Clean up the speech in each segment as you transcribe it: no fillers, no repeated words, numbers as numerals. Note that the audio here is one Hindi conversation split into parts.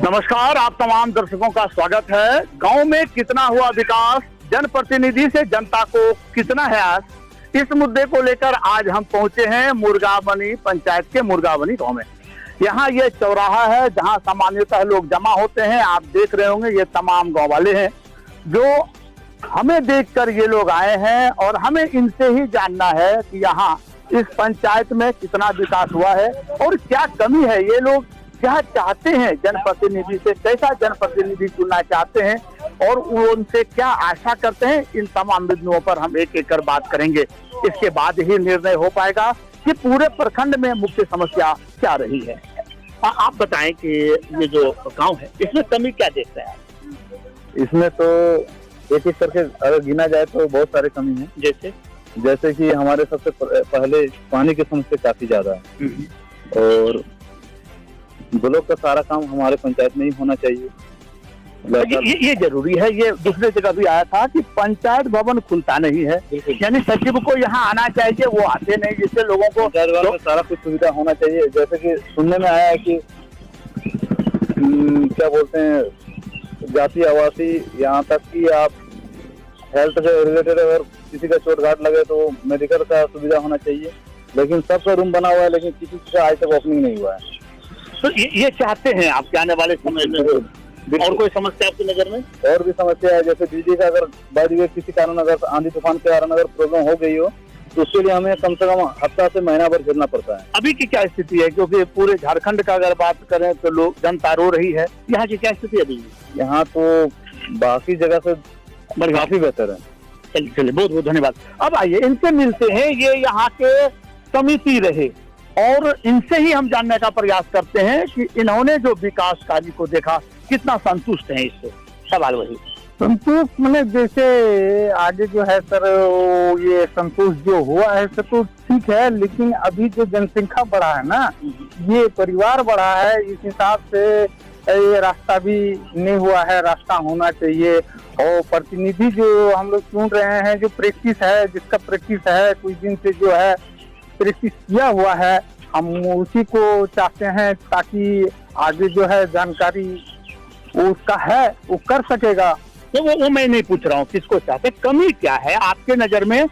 नमस्कार, आप तमाम दर्शकों का स्वागत है। गांव में कितना हुआ विकास, जनप्रतिनिधि से जनता को कितना है आस, इस मुद्दे को लेकर आज हम पहुंचे हैं मुर्गाबनी पंचायत के मुर्गाबनी गांव में। यहाँ ये चौराहा है जहां सामान्यतः लोग जमा होते हैं। आप देख रहे होंगे ये तमाम गांव वाले हैं जो हमें देखकर ये लोग आए हैं और हमें इनसे ही जानना है कि यहाँ इस पंचायत में कितना विकास हुआ है और क्या कमी है। ये लोग क्या चाहते हैं जनप्रतिनिधि से, कैसा जनप्रतिनिधि चुनना चाहते हैं और उनसे क्या आशा करते हैं, इन तमाम बिंदुओं पर हम एक एक कर बात करेंगे। इसके बाद ही निर्णय हो पाएगा कि पूरे प्रखंड में मुख्य समस्या क्या रही है। आप बताएं कि ये जो गांव है इसमें कमी क्या देखते हैं आप? इसमें तो एक एक करके अगर गिना जाए तो बहुत सारे कमी है। जैसे कि हमारे सबसे पहले पानी की समस्या काफी ज्यादा है और ब्लॉक का सारा काम हमारे पंचायत में ही होना चाहिए। ये जरूरी है। ये दूसरे जगह भी आया था कि पंचायत भवन खुलता नहीं है, यानी सचिव को यहाँ आना चाहिए, वो आते नहीं, जिससे लोगों को सारा कुछ सुविधा होना चाहिए। जैसे कि सुनने में आया है कि क्या बोलते हैं, जाति आवासी, यहाँ तक कि आप हेल्थ से रिलेटेड अगर किसी का चोट घाट लगे तो मेडिकल का सुविधा होना चाहिए। लेकिन सबका रूम बना हुआ है, लेकिन किसी का आज तक ओपनिंग नहीं हुआ है। तो ये चाहते हैं आप आने वाले समय में। और कोई समस्या आपकी नजर में? और भी समस्या है, जैसे बिजली का अगर बाई किसी कारण अगर आंधी तूफान के कारण अगर प्रॉब्लम हो गई हो तो उसके लिए हमें कम से कम हफ्ता से महीना भर झेलना पड़ता है। अभी की क्या स्थिति है? क्योंकि पूरे झारखंड का अगर बात करें तो लोग जनता रो रही है। यहाँ की क्या स्थिति है अभी? यहाँ तो बाकी जगह से काफी बेहतर है। चलिए बहुत बहुत धन्यवाद। अब आइए इनसे मिलते हैं। ये यहाँ के समिति रहे और इनसे ही हम जानने का प्रयास करते हैं कि इन्होंने जो विकास कार्य को देखा कितना संतुष्ट हैं इससे। सवाल वही संतुष्ट मैंने जैसे आगे जो है सर, ये संतुष्ट जो हुआ है सर तो ठीक है, लेकिन अभी जो जनसंख्या बढ़ा है ना, ये परिवार बढ़ा है, इस हिसाब से ये रास्ता भी नहीं हुआ है। रास्ता होना चाहिए और प्रतिनिधि जो हम लोग चुन रहे हैं, जो प्रैक्टिस है, जिसका प्रैक्टिस है कुछ दिन से जो है प्रैक्टिस किया हुआ है, हम उसी को चाहते हैं ताकि आगे जो है जानकारी वो उसका है वो कर सकेगा। तो वो मैं नहीं पूछ रहा हूँ किसको चाहते, कमी क्या है आपके नजर में?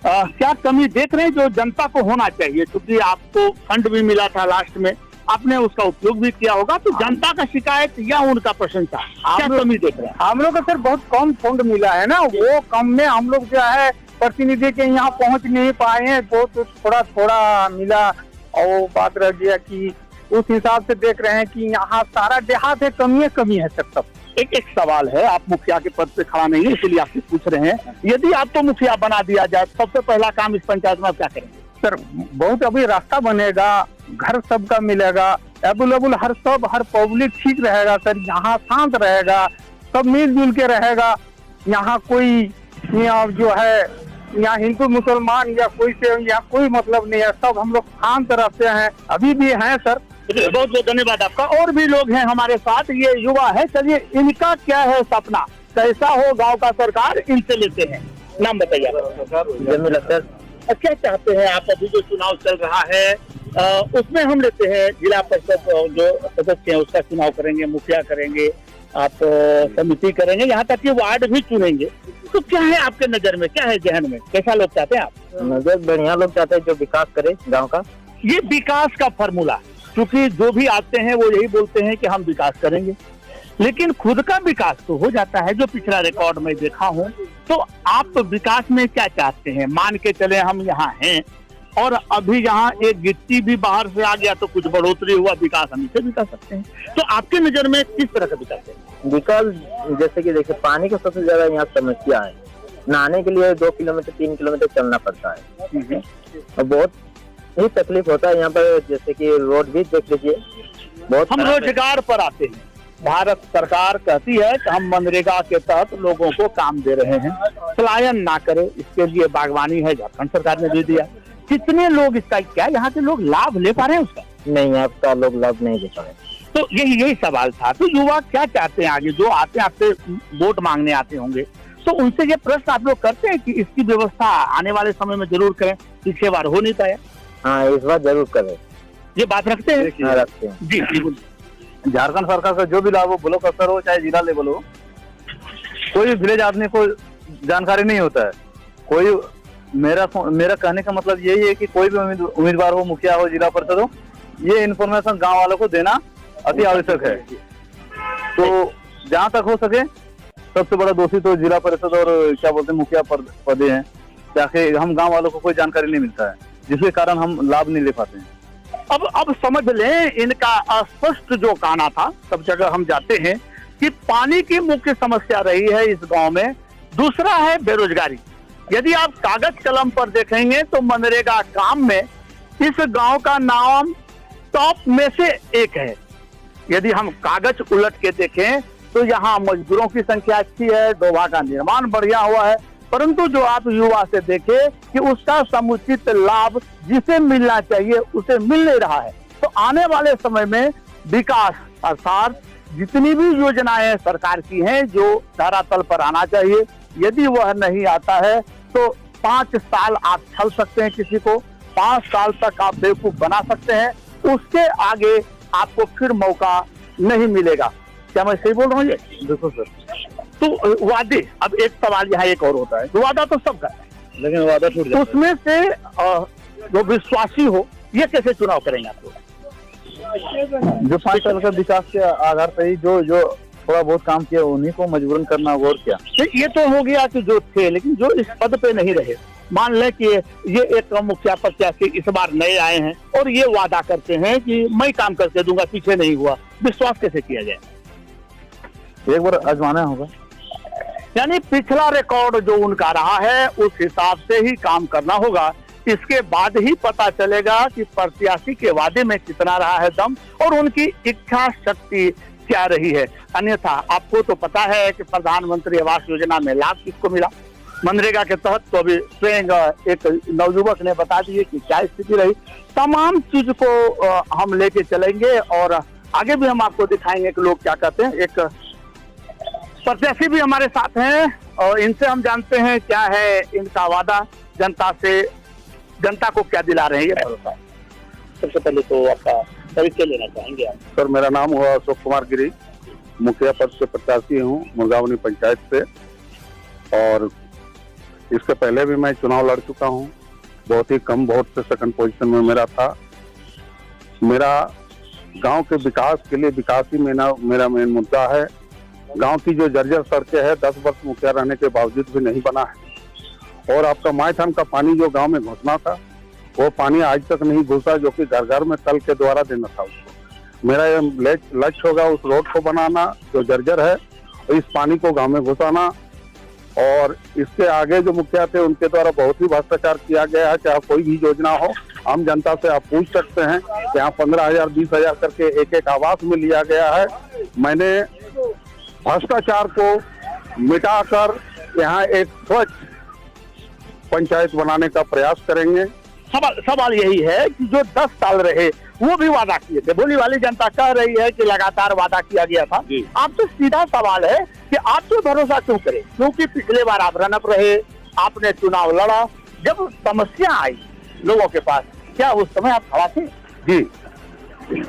क्या कमी देख रहे हैं जो जनता को होना चाहिए? क्योंकि आपको फंड भी मिला था लास्ट में, आपने उसका उपयोग भी किया होगा, तो जनता का शिकायत या उनका प्रशंसा क्या कमी देख रहे हैं? हम लोग को सर बहुत कम फंड मिला है ना, वो कम में हम लोग जो है प्रतिनिधि के यहाँ पहुँच नहीं पाए हैं, बहुत थोड़ा थोड़ा मिला और बात रह गया कि उस हिसाब से देख रहे हैं कि यहाँ सारा देहात है, कमी है सर। सब एक सवाल है, आप मुखिया के पद पे खड़ा नहीं है इसलिए आपसे पूछ रहे हैं, यदि आपको मुखिया बना दिया जाए सबसे पहला काम इस पंचायत में आप क्या करेंगे? सर बहुत अभी रास्ता बनेगा, घर सबका मिलेगा, अवेलेबल हर पब्लिक ठीक रहेगा सर, यहाँ शांत रहेगा, सब मिलजुल के रहेगा। यहाँ कोई जो है यहाँ हिंदू मुसलमान या कोई से यहाँ कोई मतलब नहीं है, सब हम लोग शांत रहते हैं, अभी भी हैं सर। बहुत बहुत धन्यवाद आपका। और भी लोग हैं हमारे साथ, ये युवा है, चलिए इनका क्या है सपना, कैसा हो गांव का सरकार, इनसे लेते हैं। नाम बताइए। क्या चाहते हैं आप? अभी जो चुनाव चल रहा है उसमें हम लेते हैं जिला परिषद जो सदस्य है उसका चुनाव करेंगे, मुखिया करेंगे, आप समिति करेंगे, यहाँ तक कि वार्ड भी चुनेंगे। तो क्या है आपके नजर में, क्या है जहन में, कैसा लोग चाहते हैं आप? नजर बढ़िया लोग चाहते हैं जो विकास करे गांव का। ये विकास का फॉर्मूला, क्योंकि जो भी आते हैं वो यही बोलते हैं कि हम विकास करेंगे, लेकिन खुद का विकास तो हो जाता है जो पिछला रिकॉर्ड में देखा हूँ। तो आप विकास में क्या चाहते हैं? मान के चले हम यहाँ हैं और अभी यहाँ एक गिट्टी भी बाहर से आ गया तो कुछ बढ़ोतरी हुआ, विकास हम इसे भी कर सकते हैं। तो आपके नजर में किस तरह का विकास है? विकास जैसे कि देखिए, पानी का सबसे ज्यादा यहाँ समस्या है। नहाने के लिए 2 किलोमीटर 3 किलोमीटर चलना पड़ता है और बहुत ही तकलीफ होता है यहाँ पर। जैसे कि रोड भी देख लीजिए बहुत। हम रोजगार पर आते हैं। भारत सरकार कहती है कि हम मनरेगा के तहत लोगों को काम दे रहे हैं, पलायन ना करे इसके लिए बागवानी है, झारखंड सरकार ने दे दिया। कितने लोग इसका, क्या यहाँ के लोग लाभ ले पा रहे हैं उसका? नहीं, आपका लोग लाभ नहीं ले पा रहे। तो यही सवाल था। तो युवा क्या चाहते हैं आगे, जो आते हैं आपसे वोट मांगने आते होंगे, तो उनसे ये प्रश्न आप लोग करते हैं कि इसकी व्यवस्था आने वाले समय में जरूर करें, पिछले बार हो नहीं पाया? हाँ, इस बार जरूर करें। ये बात रखते हैं? हाँ, रखते हैं। जी बिल्कुल। झारखंड सरकार का जो भी लाभ हो, ब्लॉक स्तर हो चाहे जिला लेवल हो, कोई भी विलेज आदमी को जानकारी नहीं होता है। कोई मेरा कहने का मतलब यही है कि कोई भी उम्मीदवार हो, मुखिया हो, जिला परिषद हो, ये इन्फॉर्मेशन गांव वालों को देना अति आवश्यक है। तो जहां तक हो सके सबसे बड़ा दोषी तो जिला परिषद और क्या बोलते हैं मुखिया पदे हैं, ताकि हम गांव वालों को कोई जानकारी नहीं मिलता है, जिसके कारण हम लाभ नहीं ले पाते हैं। अब समझ लें, इनका अस्पष्ट जो कहना था, सब जगह हम जाते हैं कि पानी की मुख्य समस्या रही है इस गांव में। दूसरा है बेरोजगारी। यदि आप कागज कलम पर देखेंगे तो मनरेगा काम में इस गांव का नाम टॉप में से एक है। यदि हम कागज उलट के देखें तो यहाँ मजदूरों की संख्या अच्छी है, डोभा का निर्माण बढ़िया हुआ है, परंतु जो आप युवा से देखें कि उसका समुचित लाभ जिसे मिलना चाहिए उसे मिल नहीं रहा है। तो आने वाले समय में विकास अर्थात जितनी भी योजनाएं सरकार की हैं जो धरातल पर आना चाहिए, यदि वह नहीं आता है तो 5 साल आप छल सकते हैं किसी को, 5 साल तक आप बेवकूफ बना सकते हैं, उसके आगे आपको फिर मौका नहीं मिलेगा। क्या मैं सही बोल रहा हूँ? ये बिल्कुल सर। तो वादे, अब एक सवाल यहाँ एक और होता है, वादा तो सबका है, लेकिन वादा टूट जाता है। उसमें से जो विश्वासी हो, ये कैसे चुनाव करेंगे आप लोग? जो 5 साल का विकास के आधार पर ही जो थोड़ा बहुत काम किया उन्हीं को मजबूरन करना और क्या। ये तो हो गया कि जो थे, लेकिन जो इस पद पे नहीं रहे, मान लें कि ये एक मुखिया प्रत्याशी इस बार नए आए हैं और ये वादा करते हैं कि मैं काम करके दूंगा, पीछे नहीं हुआ, विश्वास कैसे किया जाए? एक बार आजमाना होगा। यानी पिछला रिकॉर्ड जो उनका रहा है उस हिसाब से ही काम करना होगा। इसके बाद ही पता चलेगा कि प्रत्याशी के वादे में कितना रहा है दम और उनकी इच्छा शक्ति क्या रही है। अन्यथा आपको तो पता है कि प्रधानमंत्री आवास योजना में लाभ किसको मिला, मनरेगा के तहत तो अभी स्वयं एक नवयुवक ने बता दिए कि क्या स्थिति रही। तमाम चीज को हम लेके चलेंगे और आगे भी हम आपको दिखाएंगे कि लोग क्या कहते हैं। एक प्रत्याशी भी हमारे साथ हैं और इनसे हम जानते हैं क्या है इनका वादा जनता से, जनता को क्या दिला रहे हैं ये भरोसा। सबसे पहले तो आपका परिचय लेना चाहेंगे आप? सर, मेरा नाम हुआ अशोक कुमार गिरी, मुखिया पद से प्रत्याशी हूँ मुर्गावनी पंचायत से, और इससे पहले भी मैं चुनाव लड़ चुका हूँ। बहुत ही कम वोट से सेकंड पोजीशन में मेरा था। मेरा गांव के विकास के लिए विकास ही मेरा मेन मुद्दा है। गांव की जो जर्जर सड़कें हैं 10 वर्ष मुखिया रहने के बावजूद भी नहीं बना है, और आपका मायथान का पानी जो गांव में घुसना था वो पानी आज तक नहीं घुसा, जो कि घर घर में कल के द्वारा देना था उसको। मेरा ये लक्ष्य होगा उस रोड को बनाना जो जर्जर है, और इस पानी को गांव में घुसाना। और इसके आगे जो मुखिया थे उनके द्वारा बहुत ही भ्रष्टाचार किया गया है। चाहे कोई भी योजना हो, आम जनता से आप पूछ सकते हैं कि यहाँ 15,000 20,000 करके एक आवास में लिया गया है। मैंने भ्रष्टाचार को मिटाकर यहाँ एक स्वच्छ पंचायत बनाने का प्रयास करेंगे। सवाल यही है कि जो 10 साल रहे वो भी वादा किए थे, भोली वाली जनता कह रही है कि लगातार वादा किया गया था। आप तो सीधा सवाल है कि आप तो भरोसा क्यों करें, क्योंकि पिछले बार आप रनअप रहे, आपने चुनाव लड़ा, जब समस्या आई लोगों के पास, क्या उस समय आप खड़ा थे? जी,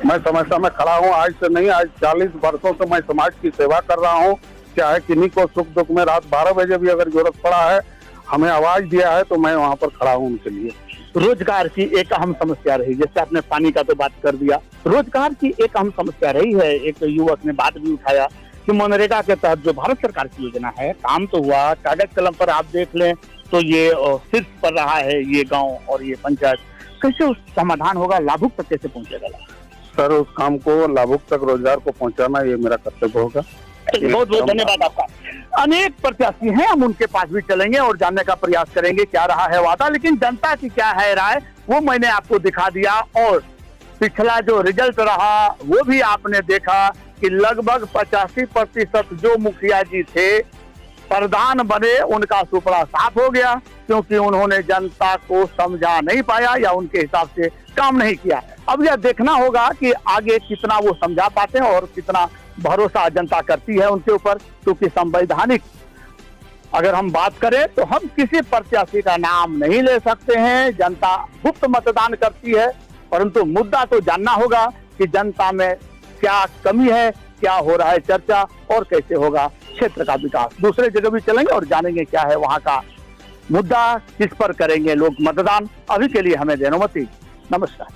मैं समस्या में खड़ा हूँ। आज से नहीं, आज 40 वर्षों से मैं समाज की सेवा कर रहा हूँ। चाहे किन्हीं को सुख दुख में रात 12 बजे भी अगर जरूरत पड़ा है, हमें आवाज दिया है तो मैं वहाँ पर खड़ा हूँ उनके लिए। रोजगार की एक अहम समस्या रही, जैसे आपने पानी का तो बात कर दिया, रोजगार की एक अहम समस्या रही है। एक युवक ने बात भी उठाया कि मनरेगा के तहत जो भारत सरकार की योजना है, काम तो हुआ, कागज कलम पर आप देख लें तो ये शीर्ष पर रहा है ये गांव और ये पंचायत। कैसे उस समाधान होगा, लाभुक तक कैसे पहुंचेगा? सर, उस काम को लाभुक तक, रोजगार को पहुंचाना ये मेरा कर्तव्य होगा। बहुत बहुत धन्यवाद आपका। अनेक प्रत्याशी हैं, हम उनके पास भी चलेंगे और जानने का प्रयास करेंगे क्या रहा है वादा, लेकिन जनता की क्या है राय वो मैंने आपको दिखा दिया। और पिछला जो रिजल्ट रहा वो भी आपने देखा कि लगभग 85% जो मुखिया जी थे प्रधान बने, उनका सुपड़ा साफ हो गया, क्योंकि उन्होंने जनता को समझा नहीं पाया या उनके हिसाब से काम नहीं किया। अब यह देखना होगा कि आगे कितना वो समझा पाते हैं और कितना भरोसा जनता करती है उनके ऊपर, क्योंकि संवैधानिक अगर हम बात करें तो हम किसी प्रत्याशी का नाम नहीं ले सकते हैं। जनता गुप्त मतदान करती है, परंतु मुद्दा तो जानना होगा कि जनता में क्या कमी है, क्या हो रहा है चर्चा और कैसे होगा क्षेत्र का विकास। दूसरे जगह भी चलेंगे और जानेंगे क्या है वहां का मुद्दा, किस पर करेंगे लोग मतदान। अभी के लिए हमें देनोमति, नमस्कार।